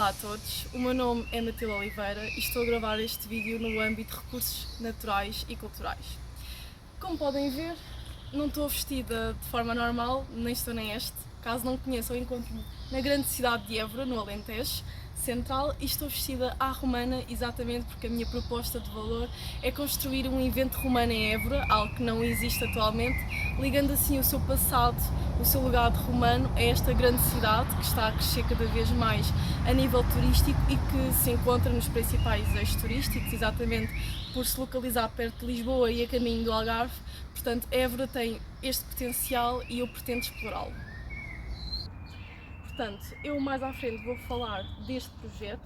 Olá a todos, o meu nome é Matilde Oliveira e estou a gravar este vídeo no âmbito de recursos naturais e culturais. Como podem ver, não estou vestida de forma normal, nem estou nem este. Caso não conheçam, encontro-me na grande cidade de Évora, no Alentejo Central, e estou vestida à romana exatamente porque a minha proposta de valor é construir um evento romano em Évora, algo que não existe atualmente, ligando assim o seu passado, o seu legado romano a esta grande cidade que está a crescer cada vez mais a nível turístico e que se encontra nos principais eixos turísticos, exatamente por se localizar perto de Lisboa e a caminho do Algarve. Portanto, Évora tem este potencial e eu pretendo explorá-lo. Portanto, eu mais à frente vou falar deste projeto.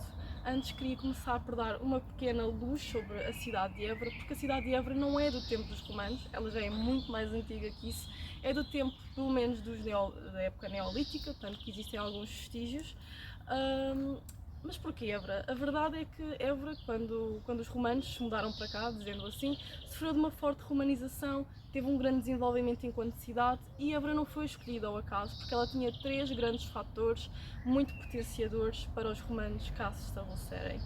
Antes queria começar por dar uma pequena luz sobre a cidade de Évora, porque a cidade de Évora não é do tempo dos romanos, ela já é muito mais antiga que isso, é do tempo, pelo menos, da época neolítica, portanto que existem alguns vestígios. Mas porquê Évora? A verdade é que Évora, quando os romanos se mudaram para cá, dizendo assim, sofreu de uma forte romanização, teve um grande desenvolvimento enquanto cidade e Évora não foi escolhida ao acaso, porque ela tinha três grandes fatores muito potenciadores para os romanos cá se estabelecerem.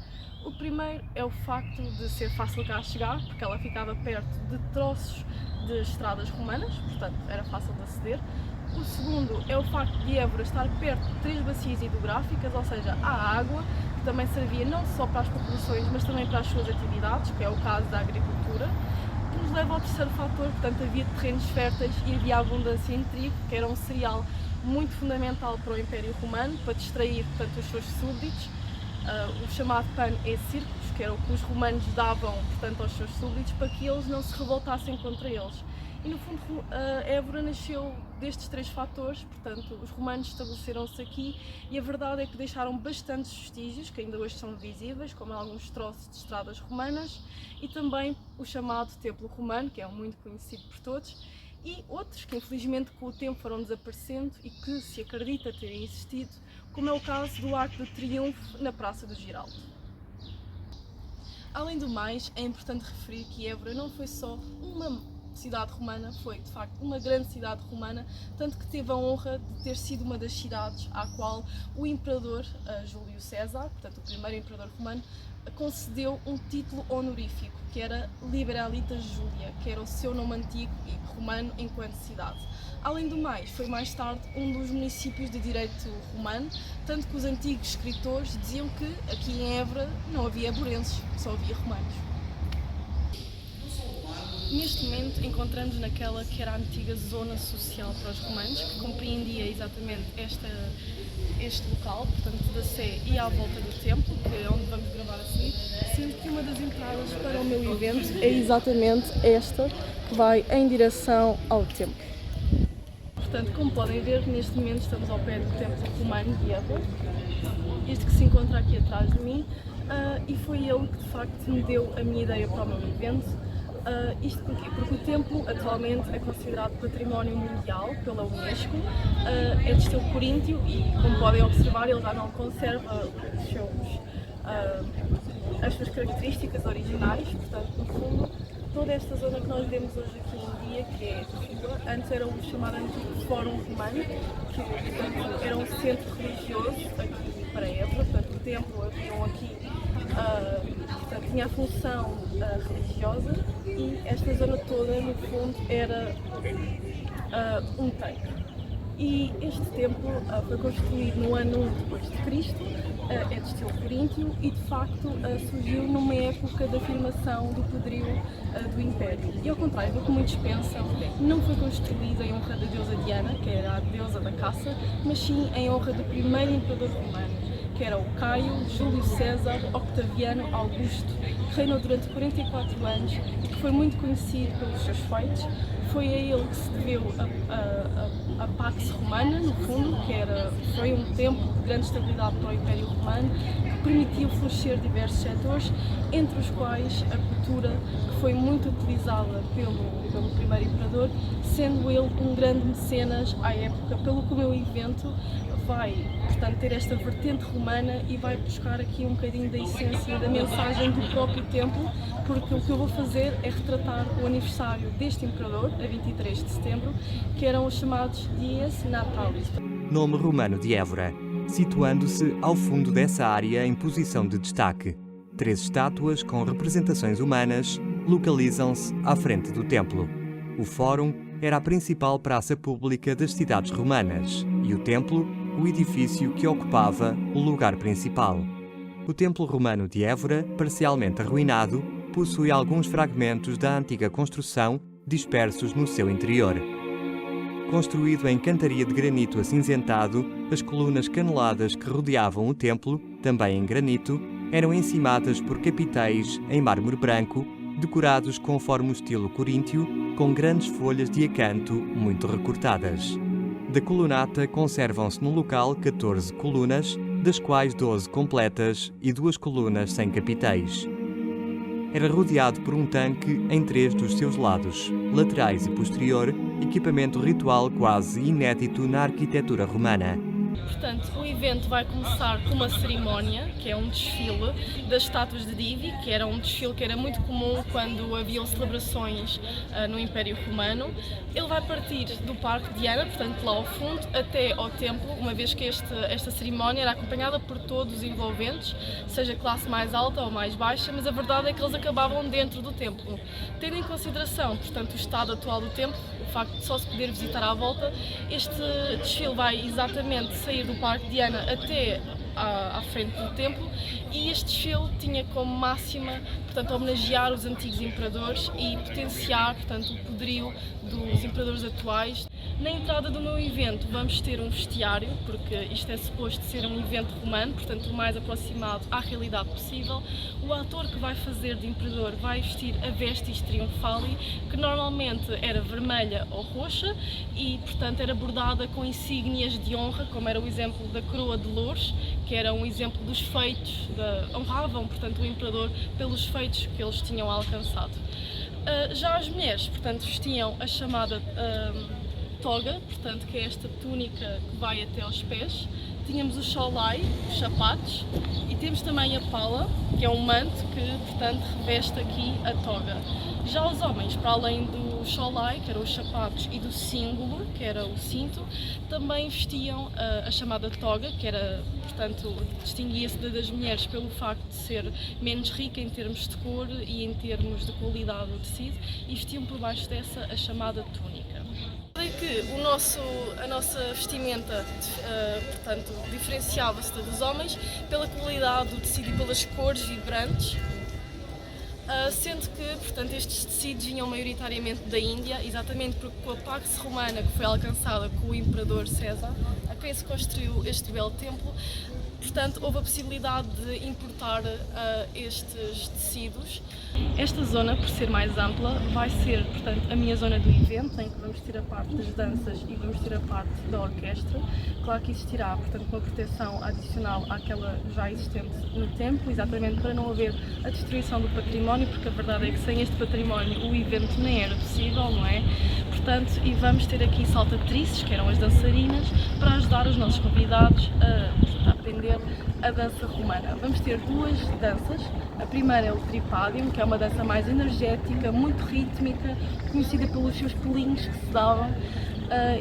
O primeiro é o facto de ser fácil cá chegar, porque ela ficava perto de troços de estradas romanas, portanto era fácil de aceder. O segundo é o facto de Évora estar perto de três bacias hidrográficas, ou seja, há água, que também servia não só para as populações, mas também para as suas atividades, que é o caso da agricultura. Que nos leva ao terceiro fator, portanto havia terrenos férteis e havia abundância em trigo, que era um cereal muito fundamental para o Império Romano, para distrair, portanto, os seus súbditos. O chamado pan e circus, que era o que os romanos davam, portanto, aos seus súbditos, para que eles não se revoltassem contra eles. E no fundo Évora nasceu destes três fatores, portanto os romanos estabeleceram-se aqui e a verdade é que deixaram bastantes vestígios, que ainda hoje são visíveis, como alguns troços de estradas romanas e também o chamado Templo Romano, que é muito conhecido por todos, e outros que infelizmente com o tempo foram desaparecendo e que se acredita terem existido, como é o caso do Arco do Triunfo na Praça do Giraldo. Além do mais, é importante referir que Évora não foi só uma cidade romana, foi de facto uma grande cidade romana, tanto que teve a honra de ter sido uma das cidades à qual o imperador Júlio César, portanto o primeiro imperador romano, concedeu um título honorífico, que era Liberalitas Julia, que era o seu nome antigo e romano enquanto cidade. Além do mais, foi mais tarde um dos municípios de direito romano, tanto que os antigos escritores diziam que aqui em Évora não havia aborenses, só havia romanos. Neste momento encontramos naquela que era a antiga zona social para os romanos, que compreendia exatamente este local, portanto da Sé e à volta do templo, que é onde vamos gravar a seguir, sendo que uma das entradas para o meu evento é exatamente esta, que vai em direção ao templo. Portanto, como podem ver, neste momento estamos ao pé do templo romano de Évora, este que se encontra aqui atrás de mim, e foi ele que de facto me deu a minha ideia para o meu evento. Isto porquê? Porque o templo atualmente é considerado património mundial pela Unesco, é de estilo coríntio e, como podem observar, ele já não conserva as suas características originais, portanto, no fundo, toda esta zona que nós vemos hoje aqui em dia, que é a rua, antes era o chamado antigo Fórum Romano, que portanto, era um centro religioso aqui para Évora, portanto o templo haviam aqui, portanto, tinha a função religiosa e esta zona toda no fundo era um tanque. E este templo foi construído no ano 1 depois de Cristo, é de estilo coríntio e de facto surgiu numa época da afirmação do poderio do Império. E ao contrário do que muitos pensam, não foi construído em honra da deusa Diana, que era a deusa da caça, mas sim em honra do primeiro imperador romano, que era o Caio Júlio César Octaviano Augusto, que reinou durante 44 anos e que foi muito conhecido pelos seus feitos. Foi a ele que se deveu a Pax Romana, no fundo, que foi um tempo de grande estabilidade para o Império Romano, que permitiu florescer diversos setores, entre os quais a cultura, que foi muito utilizada pelo primeiro imperador, sendo ele um grande mecenas à época, pelo que o meu evento vai, portanto, ter esta vertente romana e vai buscar aqui um bocadinho da essência da mensagem do próprio templo, porque o que eu vou fazer é retratar o aniversário deste imperador, a 23 de setembro, que eram os chamados Dies Natalis. Nome romano de Évora. situando-se ao fundo dessa área em posição de destaque. 3 estátuas com representações humanas localizam-se à frente do templo. O Fórum era a principal praça pública das cidades romanas e o templo, o edifício que ocupava o lugar principal. O templo romano de Évora, parcialmente arruinado, possui alguns fragmentos da antiga construção dispersos no seu interior. Construído em cantaria de granito acinzentado, as colunas caneladas que rodeavam o templo, também em granito, eram encimadas por capitéis em mármore branco, decorados conforme o estilo coríntio, com grandes folhas de acanto muito recortadas. Da colunata conservam-se no local 14 colunas, das quais 12 completas e 2 colunas sem capitéis. Era rodeado por um tanque em 3 dos seus lados, laterais e posterior, equipamento ritual quase inédito na arquitetura romana. Portanto, o evento vai começar com uma cerimónia, que é um desfile das estátuas de Divi, que era um desfile que era muito comum quando haviam celebrações no Império Romano. Ele vai partir do Parque Diana, portanto lá ao fundo, até ao templo, uma vez que esta cerimónia era acompanhada por todos os envolventes, seja classe mais alta ou mais baixa, mas a verdade é que eles acabavam dentro do templo. Tendo em consideração, portanto, o estado atual do templo, o facto de só se poder visitar à volta, este desfile vai exatamente sair do Parque Diana até à frente do templo, e este desfile tinha como máxima, portanto, homenagear os antigos imperadores e potenciar, portanto, o poderio dos imperadores atuais. Na entrada do meu evento vamos ter um vestiário, porque isto é suposto ser um evento romano, portanto o mais aproximado à realidade possível. O ator que vai fazer de imperador vai vestir a vestis triunfali, que normalmente era vermelha ou roxa e, portanto, era bordada com insígnias de honra, como era o exemplo da coroa de louros, que era um exemplo dos feitos, honravam, portanto, o imperador pelos feitos que eles tinham alcançado. Já as mulheres, portanto, vestiam a chamada toga, portanto, que é esta túnica que vai até aos pés. Tínhamos o sholai, os sapatos, e temos também a pala, que é um manto que, portanto, reveste aqui a toga. Já os homens, para além do sholai, que eram os sapatos, e do símbolo, que era o cinto, também vestiam a chamada toga, que era, portanto, distinguia-se das mulheres pelo facto de ser menos rica em termos de cor e em termos de qualidade do tecido, e vestiam por baixo dessa a chamada túnica. Que a nossa vestimenta, portanto, diferenciava-se da dos homens pela qualidade do tecido e pelas cores vibrantes, sendo que, portanto, estes tecidos vinham maioritariamente da Índia, exatamente porque com a Pax Romana que foi alcançada com o imperador César, a quem se construiu este belo templo, portanto, houve a possibilidade de importar estes tecidos. Esta zona, por ser mais ampla, vai ser, portanto, a minha zona do evento, em que vamos ter a parte das danças e vamos ter a parte da orquestra. Claro que existirá, portanto, uma proteção adicional àquela já existente no templo, exatamente para não haver a destruição do património, porque a verdade é que sem este património o evento nem era possível, não é? Portanto, e vamos ter aqui saltatrices, que eram as dançarinas, para ajudar os nossos convidados a aprender a dança romana. Vamos ter 2 danças. A primeira é o tripádium, que é uma dança mais energética, muito rítmica, conhecida pelos seus pulinhos que se davam.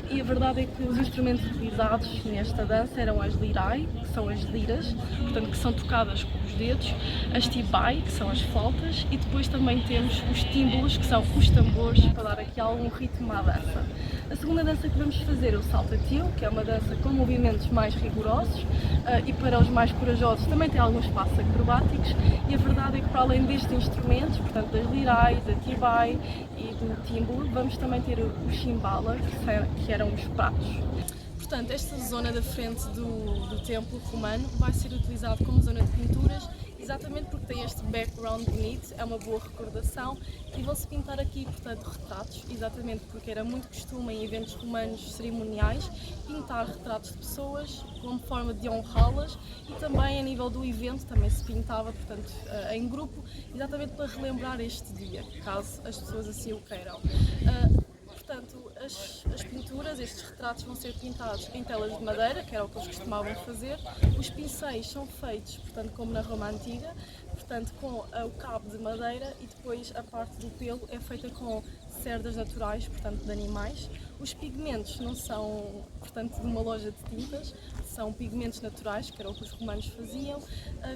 E a verdade é que os instrumentos utilizados nesta dança eram as lirai, que são as liras, portanto, que são tocadas com os dedos, as tibai, que são as flautas, e depois também temos os tímbalos, que são os tambores, para dar aqui algum ritmo à dança. A segunda dança que vamos fazer é o saltatio, que é uma dança com movimentos mais rigorosos e para os mais corajosos também tem alguns passos acrobáticos, e a verdade é que para além destes instrumentos, portanto das lirai, da tibai e do tímbalo, vamos também ter o chimbala, que eram os pratos. Portanto, esta zona da frente do templo romano vai ser utilizada como zona de pinturas, exatamente porque tem este background bonito, é uma boa recordação, e vão-se pintar aqui, portanto, retratos, exatamente porque era muito costume em eventos romanos cerimoniais pintar retratos de pessoas como forma de honrá-las, e também a nível do evento também se pintava, portanto, em grupo, exatamente para relembrar este dia, caso as pessoas assim o queiram. Portanto, as pinturas, estes retratos vão ser pintados em telas de madeira, que era o que eles costumavam fazer. Os pincéis são feitos, portanto, como na Roma Antiga, portanto, com o cabo de madeira, e depois a parte do pelo é feita com cerdas naturais, portanto, de animais. Os pigmentos não são, portanto, de uma loja de tintas, são pigmentos naturais, que era o que os romanos faziam,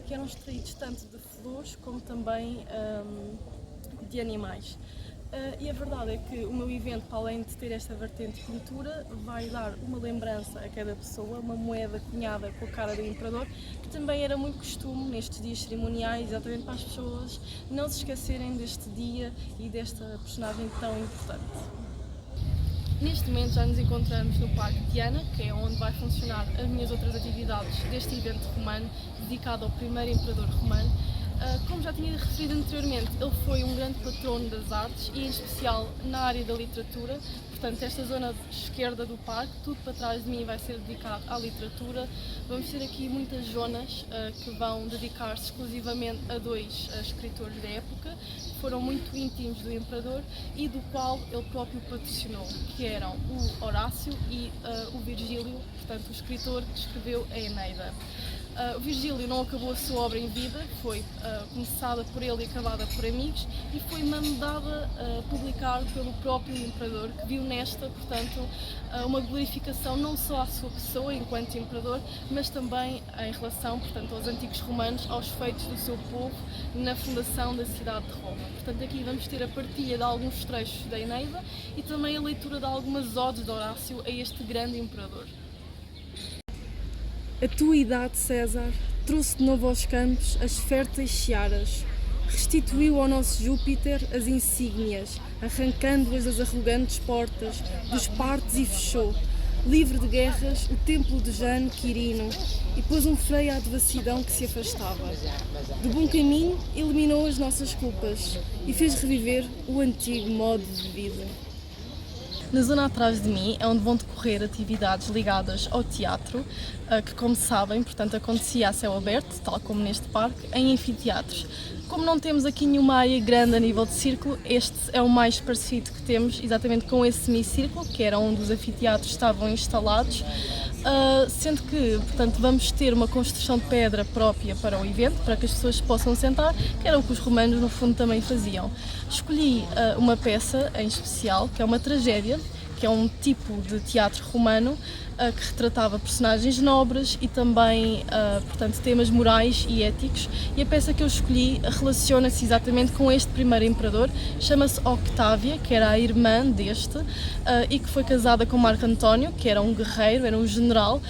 que eram extraídos tanto de flores como também de animais. E a verdade é que o meu evento, para além de ter esta vertente de pintura, vai dar uma lembrança a cada pessoa, uma moeda cunhada com a cara do imperador, que também era muito costume nestes dias cerimoniais, exatamente para as pessoas não se esquecerem deste dia e desta personagem tão importante. Neste momento já nos encontramos no Parque Diana, que é onde vai funcionar as minhas outras atividades deste evento romano, dedicado ao primeiro imperador romano. Como já tinha referido anteriormente, ele foi um grande patrono das artes e em especial na área da literatura. Portanto, esta zona esquerda do parque, tudo para trás de mim vai ser dedicado à literatura. Vamos ter aqui muitas zonas que vão dedicar-se exclusivamente a dois escritores da época, que foram muito íntimos do imperador e do qual ele próprio patrocinou, que eram o Horácio e o Virgílio, portanto o escritor que escreveu a Eneida. O Virgílio não acabou a sua obra em vida, foi começada por ele e acabada por amigos, e foi mandada publicar pelo próprio imperador, que viu nesta, portanto, uma glorificação não só à sua pessoa enquanto imperador, mas também em relação, portanto, aos antigos romanos, aos feitos do seu povo na fundação da cidade de Roma. Portanto, aqui vamos ter a partilha de alguns trechos da Eneida e também a leitura de algumas odes de Horácio a este grande imperador. A tua idade, César, trouxe de novo aos campos as férteis searas, restituiu ao nosso Júpiter as insígnias, arrancando-as das arrogantes portas, dos partos e fechou, livre de guerras, o templo de Jano Quirino, e pôs um freio à devassidão que se afastava. Do bom caminho, eliminou as nossas culpas e fez reviver o antigo modo de vida. Na zona atrás de mim é onde vão decorrer atividades ligadas ao teatro, que, como sabem, portanto, acontecia a céu aberto, tal como neste parque, em anfiteatros. Como não temos aqui nenhuma área grande a nível de círculo, este é o mais parecido que temos, exatamente com esse semicírculo, que era onde os anfiteatros estavam instalados, sendo que, portanto, vamos ter uma construção de pedra própria para o evento, para que as pessoas se possam sentar, que era o que os romanos, no fundo, também faziam. Escolhi uma peça em especial, que é uma tragédia, que é um tipo de teatro romano que retratava personagens nobres e também, portanto, temas morais e éticos. E a peça que eu escolhi relaciona-se exatamente com este primeiro imperador, chama-se Octávia, que era a irmã deste, e que foi casada com Marco António, que era um guerreiro, era um general,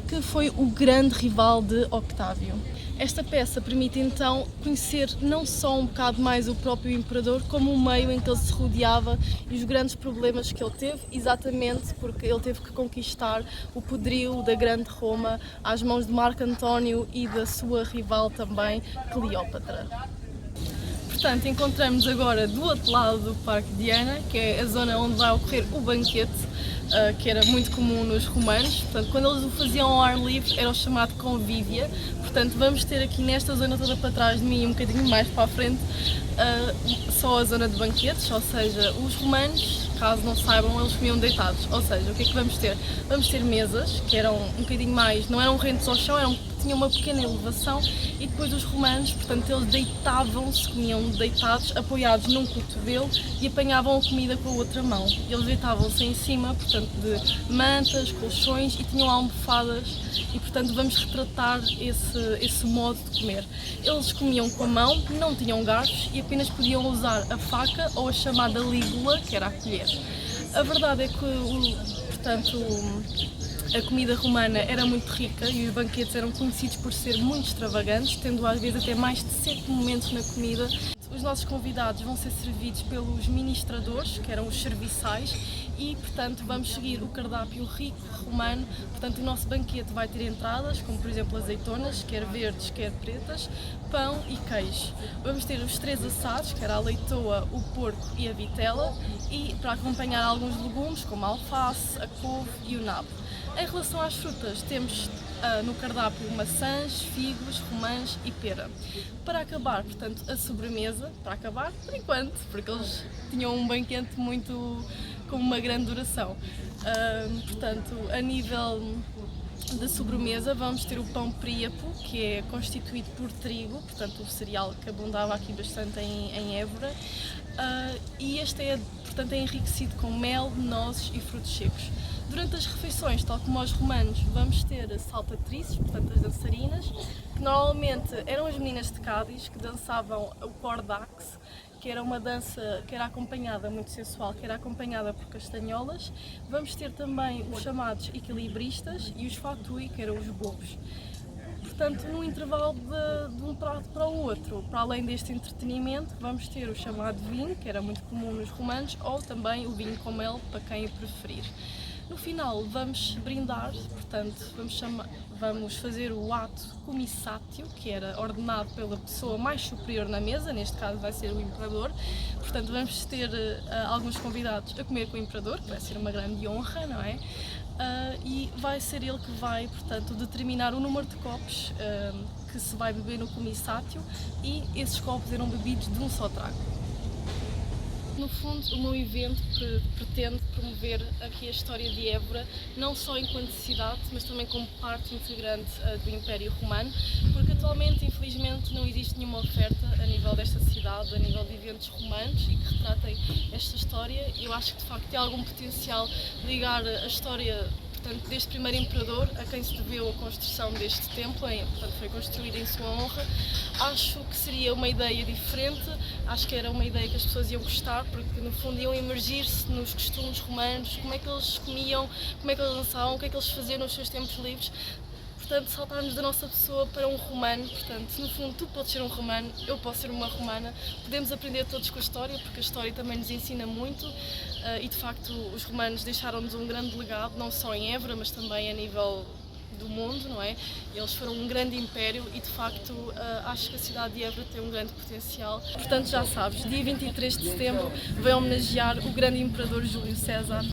que foi o grande rival de Octávio. Esta peça permite então conhecer não só um bocado mais o próprio imperador, como o meio em que ele se rodeava e os grandes problemas que ele teve, exatamente porque ele teve que conquistar o poderio da grande Roma às mãos de Marco António e da sua rival também, Cleópatra. Portanto, encontramos agora do outro lado do Parque Diana, que é a zona onde vai ocorrer o banquete, que era muito comum nos romanos. Portanto, quando eles o faziam ao ar livre, era o chamado convívia. Portanto, vamos ter aqui nesta zona toda para trás de mim e um bocadinho mais para a frente, só a zona de banquetes, ou seja, os romanos, caso não saibam, eles comiam deitados. Ou seja, o que é que vamos ter? Vamos ter mesas, que eram um bocadinho mais, não eram rentes ao chão, tinham uma pequena elevação, e depois os romanos, portanto, eles deitavam-se, comiam deitados, apoiados num cotovelo, e apanhavam a comida com a outra mão. Eles deitavam-se em cima, portanto, de mantas, colchões, e tinham almofadas, e portanto vamos retratar esse modo de comer. Eles comiam com a mão, não tinham garfos e apenas podiam usar a faca ou a chamada lígula, que era a colher. A verdade é que, portanto, a comida romana era muito rica e os banquetes eram conhecidos por ser muito extravagantes, tendo às vezes até mais de 7 momentos na comida. Os nossos convidados vão ser servidos pelos ministradores, que eram os serviçais, e, portanto, vamos seguir o cardápio rico romano. Portanto, o nosso banquete vai ter entradas, como por exemplo azeitonas, quer verdes, quer pretas, pão e queijo. Vamos ter os 3 assados, que era a leitoa, o porco e a vitela, e para acompanhar alguns legumes, como a alface, a couve e o nabo. Em relação às frutas, temos no cardápio maçãs, figos, romãs e pera. Para acabar, portanto, a sobremesa, para acabar, por enquanto, porque eles tinham um banquete muito com uma grande duração. Portanto, a nível de sobremesa vamos ter o pão príapo, que é constituído por trigo, portanto o cereal que abundava aqui bastante em Évora, e este portanto, é enriquecido com mel, nozes e frutos secos. Durante as refeições, tal como aos romanos, vamos ter saltatrices, portanto as dançarinas, que normalmente eram as meninas de Cádiz que dançavam o cordax, que era uma dança que era acompanhada, muito sensual, que era acompanhada por castanholas. Vamos ter também os chamados equilibristas e os fatui, que eram os bobos. Portanto, no intervalo de um prato para o outro, para além deste entretenimento, vamos ter o chamado vinho, que era muito comum nos romanos, ou também o vinho com mel, para quem o preferir. No final vamos brindar, portanto vamos fazer o ato comissatio, que era ordenado pela pessoa mais superior na mesa, neste caso vai ser o imperador. Portanto vamos ter alguns convidados a comer com o imperador, que vai ser uma grande honra, não é? E vai ser ele que vai, portanto, determinar o número de copos que se vai beber no comissatio, e esses copos eram bebidos de um só trago. No fundo, o meu evento pretende promover aqui a história de Évora, não só enquanto cidade, mas também como parte integrante do Império Romano, porque atualmente, infelizmente, não existe nenhuma oferta a nível desta cidade, a nível de eventos romanos e que retratem esta história. Eu acho que, de facto, tem algum potencial de ligar a história, portanto, deste primeiro imperador, a quem se deveu a construção deste templo, portanto, foi construído em sua honra. Acho que seria uma ideia diferente, acho que era uma ideia que as pessoas iam gostar, porque no fundo iam imergir-se nos costumes romanos, como é que eles comiam, como é que eles dançavam, o que é que eles faziam nos seus tempos livres. Portanto, saltarmos da nossa pessoa para um romano, portanto, no fundo, tu podes ser um romano, eu posso ser uma romana, podemos aprender todos com a história, porque a história também nos ensina muito, e de facto os romanos deixaram-nos um grande legado, não só em Évora, mas também a nível do mundo, não é? Eles foram um grande império e de facto acho que a cidade de Évora tem um grande potencial. Portanto, já sabes, dia 23 de setembro vai homenagear o grande imperador Júlio César.